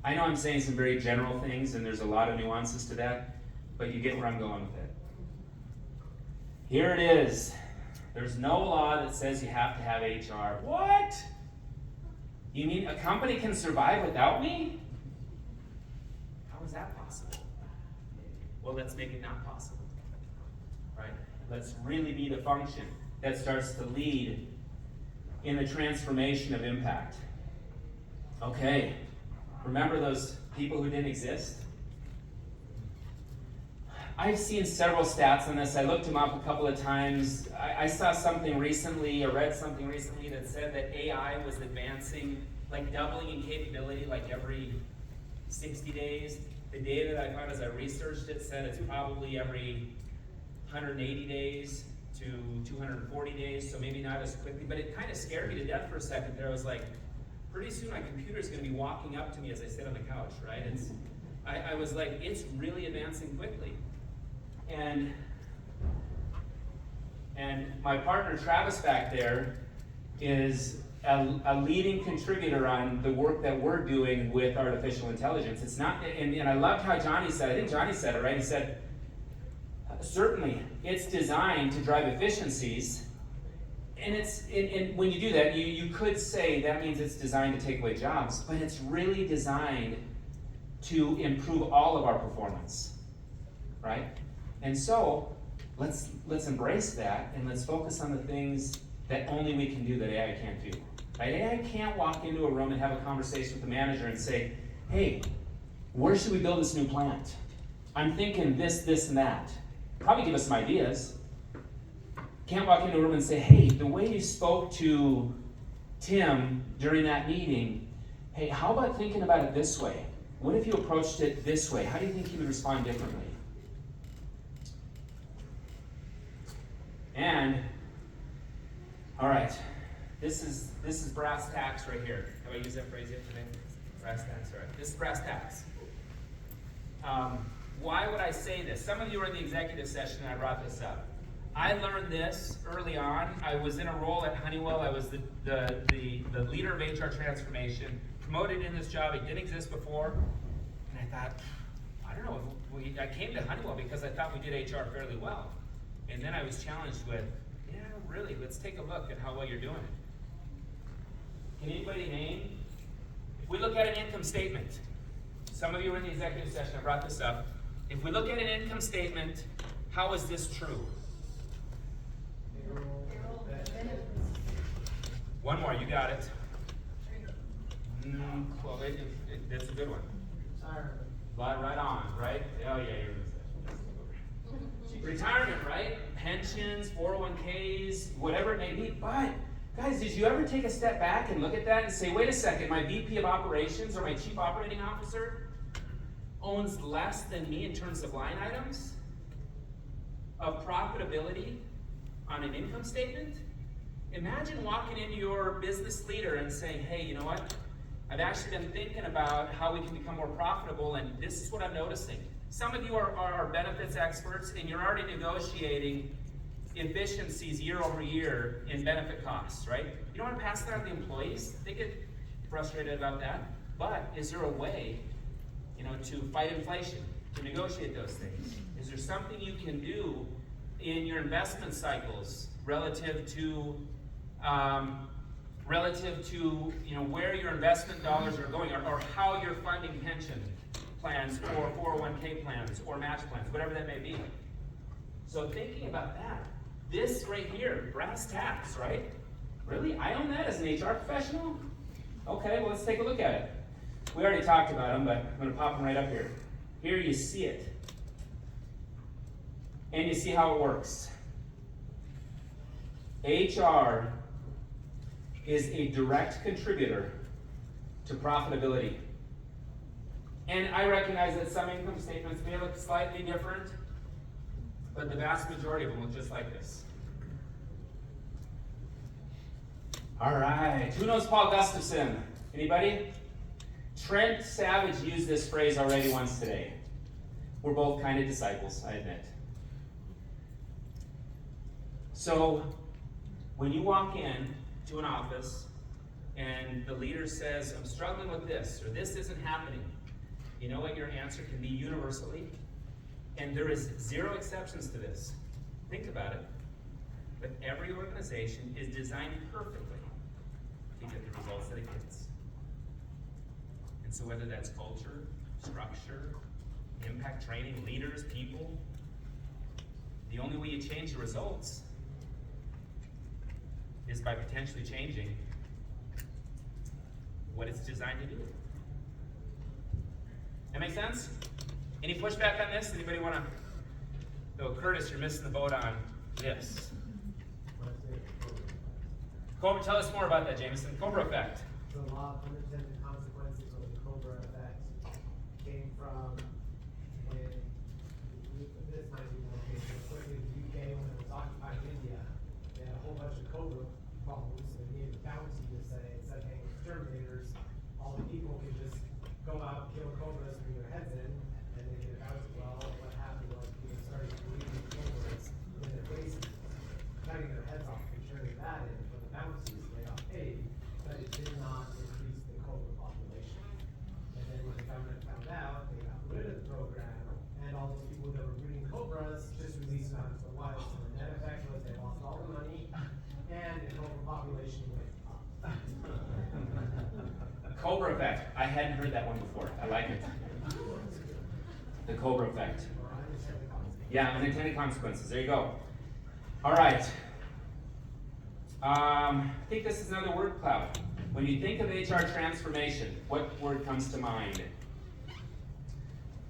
I know I'm saying some very general things, and there's a lot of nuances to that, but you get where I'm going with it. Here it is. There's no law that says you have to have HR. What? You mean a company can survive without me? How is that possible? Well, let's make it not possible, right? Let's really be the function that starts to lead in the transformation of impact. Okay, remember those people who didn't exist? I've seen several stats on this. I looked them up a couple of times. I saw something recently, or read something recently that said that AI was advancing, like doubling in capability like every 60 days. The data that I found as I researched it said it's probably every 180 days to 240 days, so maybe not as quickly, but it kind of scared me to death for a second there. I was like, pretty soon my computer's gonna be walking up to me as I sit on the couch, right? I was like, it's really advancing quickly. And And my partner Travis back there is a leading contributor on the work that we're doing with artificial intelligence. It's not, and I loved how Johnny said, I think Johnny said it, right? He said, certainly, it's designed to drive efficiencies, and when you do that, you could say that means it's designed to take away jobs, but it's really designed to improve all of our performance, right? And so, let's embrace that, and let's focus on the things that only we can do that AI can't do. Right? AI can't walk into a room and have a conversation with the manager and say, hey, where should we build this new plant? I'm thinking this, this, and that. Probably give us some ideas. Can't walk into a room and say, hey, the way you spoke to Tim during that meeting, hey, how about thinking about it this way? What if you approached it this way? How do you think he would respond differently? And, all right, this is brass tacks right here. Have I used that phrase yet today? Brass tacks, all right. This is brass tacks. Why would I say this? Some of you were in the executive session and I brought this up. I learned this early on. I was in a role at Honeywell. I was the leader of HR transformation, promoted in this job. It didn't exist before. And I thought, I don't know, I came to Honeywell because I thought we did HR fairly well. And then I was challenged with, yeah, really, let's take a look at how well you're doing it. Can anybody name? If we look at an income statement, some of you were in the executive session, I brought this up. If we look at an income statement, how is this true? One more, you got it. Well, that's a good one. Right on, right? Oh, yeah, you're in the session. Retirement, right? Pensions, 401ks, whatever it may be. But, guys, did you ever take a step back and look at that and say, wait a second, my VP of operations or my chief operating officer owns less than me in terms of line items of profitability on an income statement? Imagine walking into your business leader and saying, hey, you know what? I've actually been thinking about how we can become more profitable, and this is what I'm noticing. Some of you are benefits experts, and you're already negotiating efficiencies year over year in benefit costs, right? You don't want to pass that on to the employees. They get frustrated about that. But is there a way, to fight inflation, to negotiate those things? Is there something you can do in your investment cycles relative to where your investment dollars are going, or how you're funding pension plans or 401k plans or match plans, whatever that may be? So thinking about that, this right here, brass tacks, right? Really? I own that as an HR professional? Okay, well, let's take a look at it. We already talked about them, but I'm going to pop them right up here. Here you see it. And you see how it works. HR is a direct contributor to profitability. And I recognize that some income statements may look slightly different, but the vast majority of them look just like this. All right, who knows Paul Gustafson? Anybody? Trent Savage used this phrase already once today. We're both kind of disciples, I admit. So, when you walk in to an office and the leader says, I'm struggling with this, or this isn't happening, you know what your answer can be universally? And there is zero exceptions to this. Think about it. But every organization is designed perfectly to get the results that it gets. And so whether that's culture, structure, impact training, leaders, people, the only way you change the results is by potentially changing what it's designed to do. That make sense? Any pushback on this? Anybody want to? Oh, Curtis, you're missing the boat on this. Cobra, tell us more about that, Jameson. Cobra effect. The law of unintended consequences of the Cobra effect came from when this might be more famous, but in the UK when it was occupying India, they had a whole bunch of Cobra bombs, and they gave a bounty to say, instead of having exterminators, all the people can just go out and kill Cobras bring their heads in, and they get a bounty. Well, what happened was people started breeding Cobras in their basements. heard that one before. I like it. The Cobra effect. Yeah, unintended consequences. There you go. All right. I think this is another word cloud. When you think of HR transformation, what word comes to mind?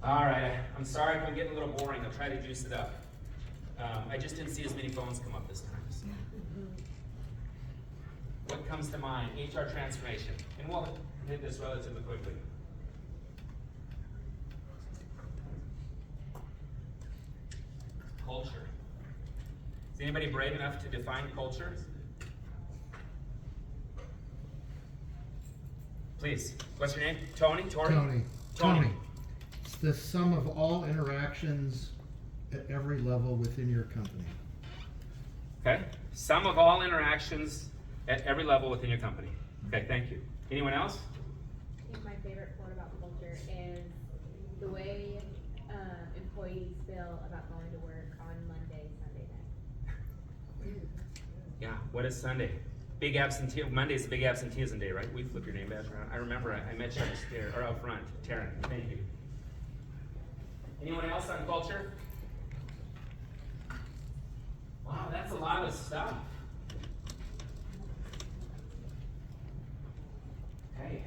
All right. I'm sorry if I'm getting a little boring. I'll try to juice it up. I just didn't see as many phones come up this time. So. What comes to mind? HR transformation. And we'll hit this relatively quickly. Culture. Is anybody brave enough to define culture? Please. What's your name? Tony? Tori? Tony. It's the sum of all interactions at every level within your company. Okay. Sum of all interactions at every level within your company. Okay, thank you. Anyone else? I think my favorite quote about culture is the way employees feel about going to work on Monday, Sunday night. Yeah, what is Sunday? Big absentee, Monday's the big absenteeism day, right? We flip your name badge around. I remember I met you upstairs, or out front. Taryn, thank you. Anyone else on culture? Wow, that's a lot of stuff. Okay.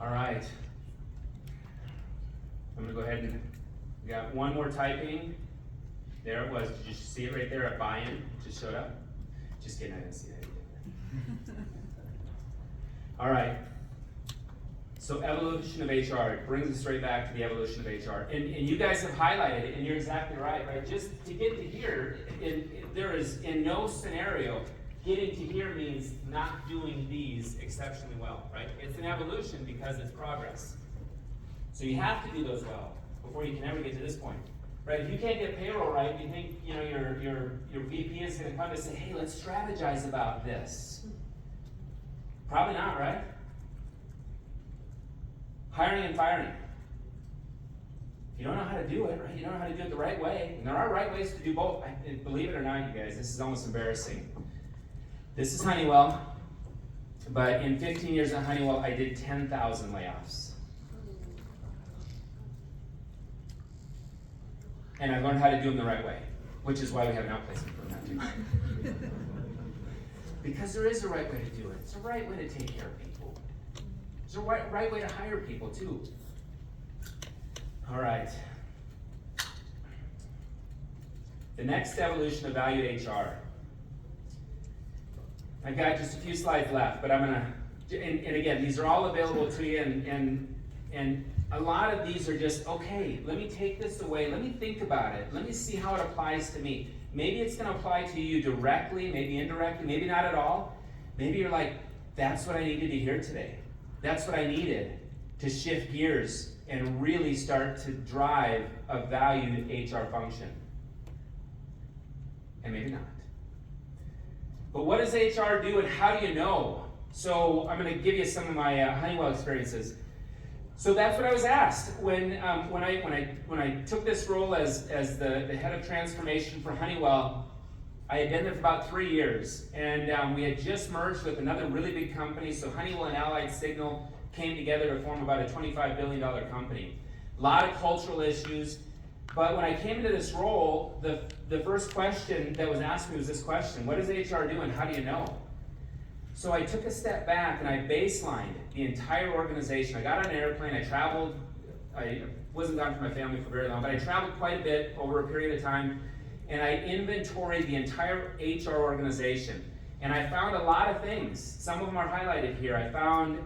All right. I'm gonna go ahead and, we got one more typing. There it was. Did you see it right there at buy-in? Just showed up? Just kidding, I didn't see that. All right. So evolution of HR, it brings us right back to the evolution of HR. And you guys have highlighted it, and you're exactly right? Just to get to here, there is in no scenario, getting to here means not doing these exceptionally well, right? It's an evolution because it's progress. So you have to do those well before you can ever get to this point. Right, if you can't get payroll right, you think your VP is going to come and say, "Hey, let's strategize about this." Probably not, right? Hiring and firing. If you don't know how to do it, right? You don't know how to do it the right way, and there are right ways to do both. Believe it or not, you guys, this is almost embarrassing. This is Honeywell, but in 15 years at Honeywell, I did 10,000 layoffs. And I learned how to do them the right way, which is why we have an outplacement program too. Because there is a right way to do it. It's a right way to take care of people. There's a right way to hire people too. All right. The next evolution of valued HR. I've got just a few slides left, but I'm gonna, and again, these are all available to you, and a lot of these are just, okay, let me take this away, let me think about it, let me see how it applies to me. Maybe it's gonna apply to you directly, maybe indirectly, maybe not at all. Maybe you're like, that's what I needed to hear today. That's what I needed to shift gears and really start to drive a valued HR function. And maybe not. But what does HR do and how do you know? So I'm gonna give you some of my Honeywell experiences. So that's what I was asked when I took this role as the head of transformation for Honeywell. I had been there for about 3 years, and we had just merged with another really big company. So Honeywell and Allied Signal came together to form about a $25 billion company. A lot of cultural issues, but when I came into this role, the first question that was asked me was this question: what does HR do and how do you know? So I took a step back and I baselined the entire organization. I got on an airplane, I traveled, I wasn't gone from my family for very long, but I traveled quite a bit over a period of time, and I inventoried the entire HR organization. And I found a lot of things. Some of them are highlighted here. I found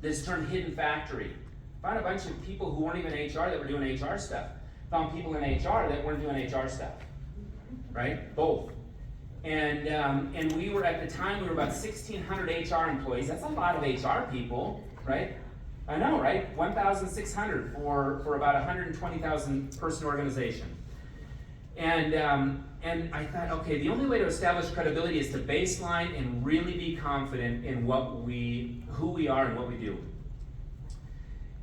this term hidden factory. Found a bunch of people who weren't even HR that were doing HR stuff. Found people in HR that weren't doing HR stuff, right? Both. And we were, at the time, we were about 1,600 HR employees. That's a lot of HR people, right? I know, right? 1,600 for about 120,000 person organization. And I thought, okay, the only way to establish credibility is to baseline and really be confident in who we are and what we do.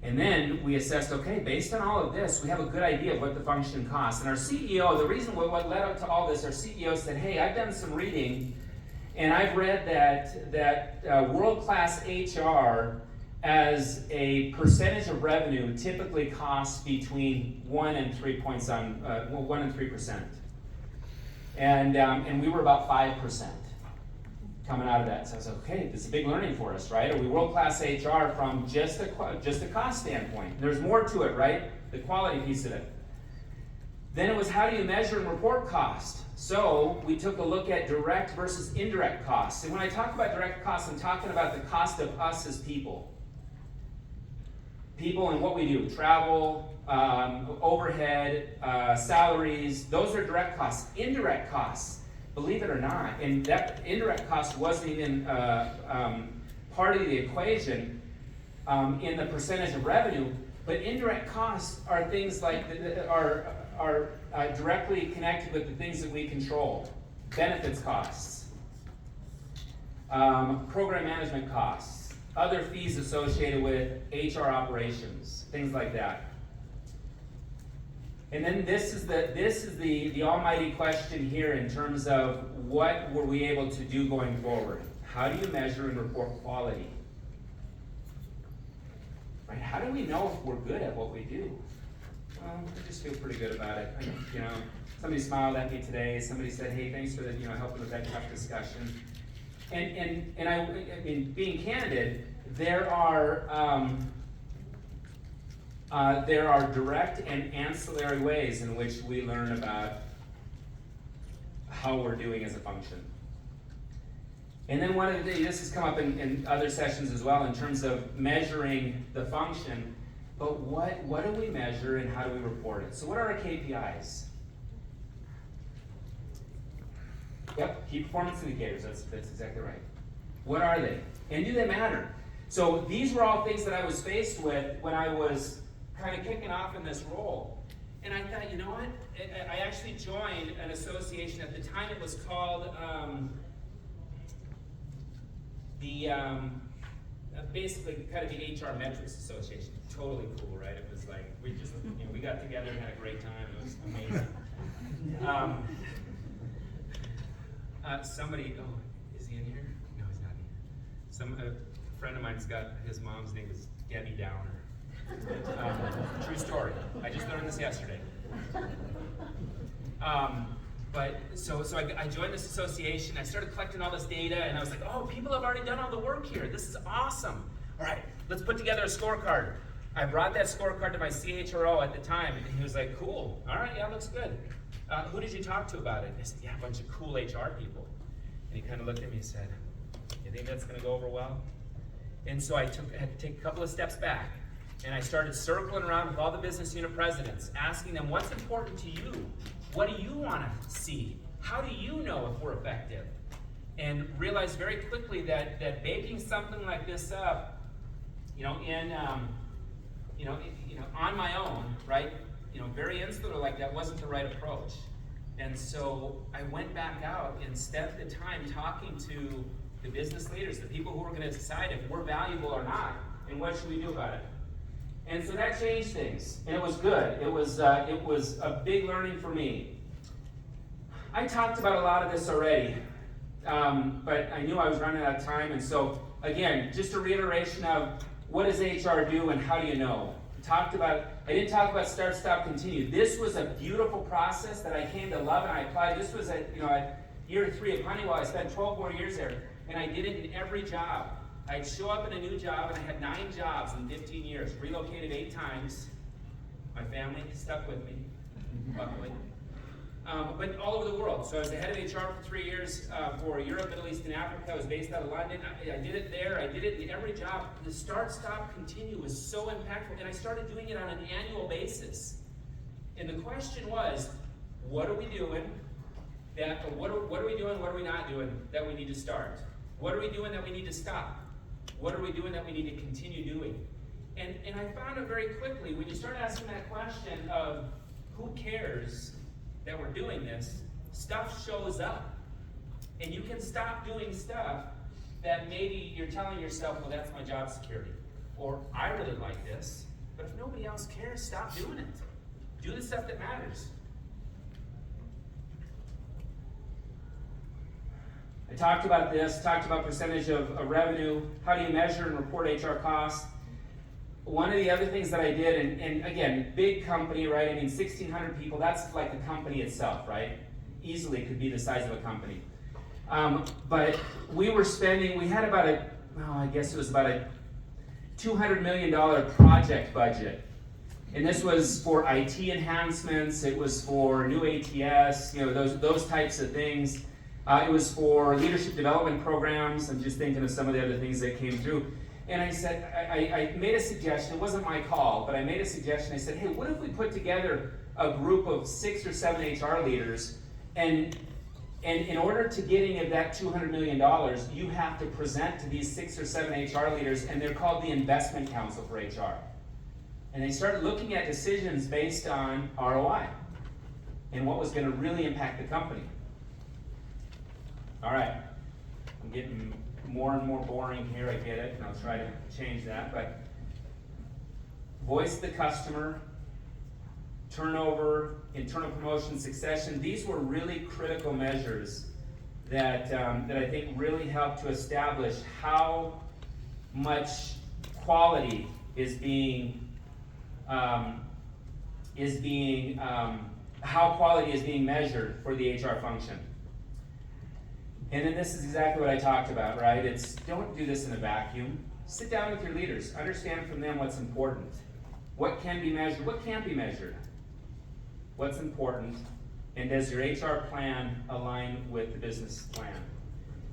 And then we assessed, okay, based on all of this, we have a good idea of what the function costs. And our CEO, the reason what led up to all this, our CEO said, hey, I've done some reading, and I've read that world-class HR as a percentage of revenue typically costs between 1 and 3 points on, 1 and 3%. And we were about 5% coming out of that. So I was like, okay, this is a big learning for us, right? Are we world-class HR from just a cost standpoint? There's more to it, right? The quality piece of it. Then it was, how do you measure and report cost? So we took a look at direct versus indirect costs. And when I talk about direct costs, I'm talking about the cost of us as people. People and what we do, travel, overhead, salaries, those are direct costs. Indirect costs, believe it or not, and that indirect cost wasn't even part of the equation in the percentage of revenue, but indirect costs are things like, are directly connected with the things that we control. Benefits costs, program management costs, other fees associated with HR operations, things like that. And then this is the almighty question here in terms of what were we able to do going forward? How do you measure and report quality? Right? How do we know if we're good at what we do? Well, I just feel pretty good about it. You know, somebody smiled at me today. Somebody said, "Hey, thanks for helping with that tough discussion." And I mean, being candid, there are direct and ancillary ways in which we learn about how we're doing as a function. And then one of the, this has come up in other sessions as well in terms of measuring the function, but what do we measure and how do we report it? So what are our KPIs? Yep, key performance indicators, that's exactly right. What are they? And do they matter? So these were all things that I was faced with when I was kind of kicking off in this role. And I thought, you know what? I actually joined an association. At the time it was called basically kind of the HR Metrics Association. Totally cool, right? It was like, we just, we got together and had a great time. It was amazing. Somebody, is he in here? No, he's not in here. A friend of mine's got, his mom's name is Debbie Downer. True story. I just learned this yesterday. But so I joined this association. I started collecting all this data, and I was like, oh, people have already done all the work here. This is awesome. All right, let's put together a scorecard. I brought that scorecard to my CHRO at the time, and he was like, cool. All right, yeah, looks good. Who did you talk to about it? I said, yeah, a bunch of cool HR people. And he kind of looked at me and said, you think that's going to go over well? And so I had to take a couple of steps back, and I started circling around with all the business unit presidents, asking them, what's important to you? What do you want to see? How do you know if we're effective? And realized very quickly that baking something like this up, on my own, right? Very insular like that wasn't the right approach. And so I went back out and spent the time talking to the business leaders, the people who were going to decide if we're valuable or not, and what should we do about it. And so that changed things, and it was good. It was a big learning for me. I talked about a lot of this already, but I knew I was running out of time, and so again, just a reiteration of what does HR do and how do you know? I didn't talk about start, stop, continue. This was a beautiful process that I came to love, and I applied. This was at year 3 of Honeywell. I spent 12 more years there, and I did it in every job. I'd show up in a new job, and I had 9 jobs in 15 years, relocated 8 times. My family stuck with me, luckily. But all over the world. So I was the head of HR for 3 years for Europe, Middle East, and Africa. I was based out of London. I did it there. I did it in every job. The start, stop, continue was so impactful, and I started doing it on an annual basis. And the question was, what are we doing? What are we doing? What are we not doing that we need to start? What are we doing that we need to stop? What are we doing that we need to continue doing? And I found it very quickly, when you start asking that question of who cares that we're doing this, stuff shows up. And you can stop doing stuff that maybe you're telling yourself, well, that's my job security. Or I really like this, but if nobody else cares, stop doing it. Do the stuff that matters. I talked about this, talked about percentage of revenue, how do you measure and report HR costs. One of the other things that I did, and again, big company, right? I mean, 1,600 people, that's like the company itself, right? Easily could be the size of a company. But we had about I guess it was about a $200 million project budget. And this was for IT enhancements, it was for new ATS, those types of things. It was for leadership development programs. I'm just thinking of some of the other things that came through. And I said, I made a suggestion, it wasn't my call, but I made a suggestion. I said, hey, what if we put together a group of 6 or 7 HR leaders, and in order to get any of that $200 million, you have to present to these 6 or 7 HR leaders, and they're called the Investment Council for HR. And they started looking at decisions based on ROI and what was going to really impact the company. All right, I'm getting more and more boring here, I get it, and I'll try to change that, but voice the customer, turnover, internal promotion, succession, these were really critical measures that I think really helped to establish how much quality is being how quality is being measured for the HR function. And then this is exactly what I talked about, right? It's don't do this in a vacuum. Sit down with your leaders. Understand from them what's important. What can be measured, what can't be measured. What's important, and does your HR plan align with the business plan?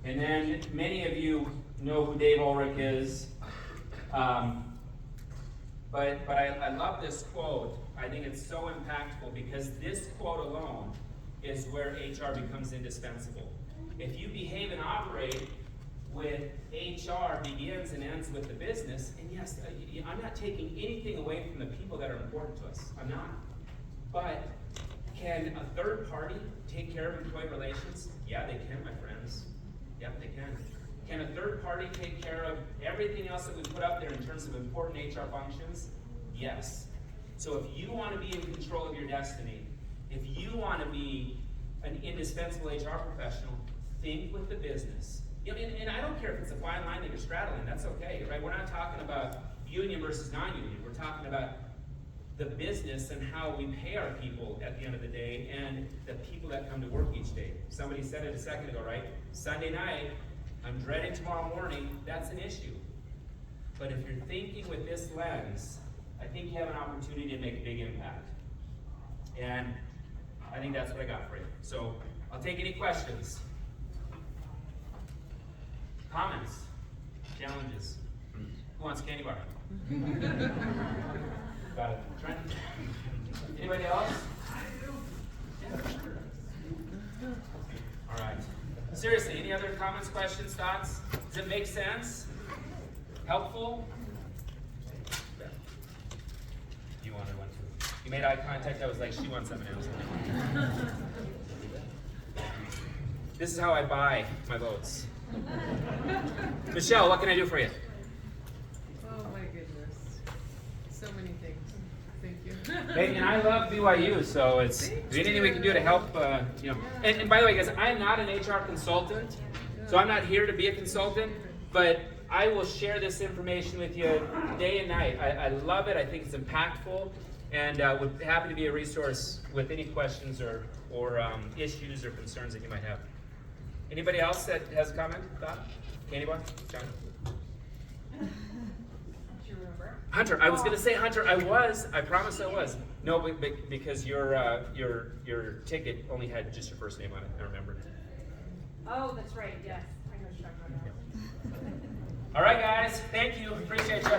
And then many of you know who Dave Ulrich is. But I love this quote. I think it's so impactful because this quote alone is where HR becomes indispensable. If you behave and operate with HR begins and ends with the business, and yes, I'm not taking anything away from the people that are important to us. I'm not. But can a third party take care of employee relations? Yeah, they can, my friends. Yeah, they can. Can a third party take care of everything else that we put up there in terms of important HR functions? Yes. So if you want to be in control of your destiny, if you want to be an indispensable HR professional, think with the business. And I don't care if it's a fine line that you're straddling, that's okay, right? We're not talking about union versus non-union. We're talking about the business and how we pay our people at the end of the day and the people that come to work each day. Somebody said it a second ago, right? Sunday night, I'm dreading tomorrow morning, that's an issue. But if you're thinking with this lens, I think you have an opportunity to make a big impact. And I think that's what I got for you. So I'll take any questions. Comments? Challenges? Who wants a candy bar? Got it. Trent? Anybody else? Yeah, sure. All right. Seriously, any other comments, questions, thoughts? Does it make sense? Helpful? You wanted one too. You made eye contact, I was like, she wants something else. This is how I buy my votes. Michelle, what can I do for you? Oh my goodness. So many things. Thank you. Hey, and I love BYU, so it's anything we can do to help, And by the way, guys, I'm not an HR consultant, so I'm not here to be a consultant, but I will share this information with you day and night. I love it. I think it's impactful, and would be happy to be a resource with any questions or issues or concerns that you might have. Anybody else that has a comment, thought? Candy bar? John? Do you remember? Hunter, I was going to say Hunter. I promise I was. No, because your ticket only had just your first name on it. I remember. Oh, that's right, yes. I know what you're talking about now. All right, guys. Thank you. Appreciate you.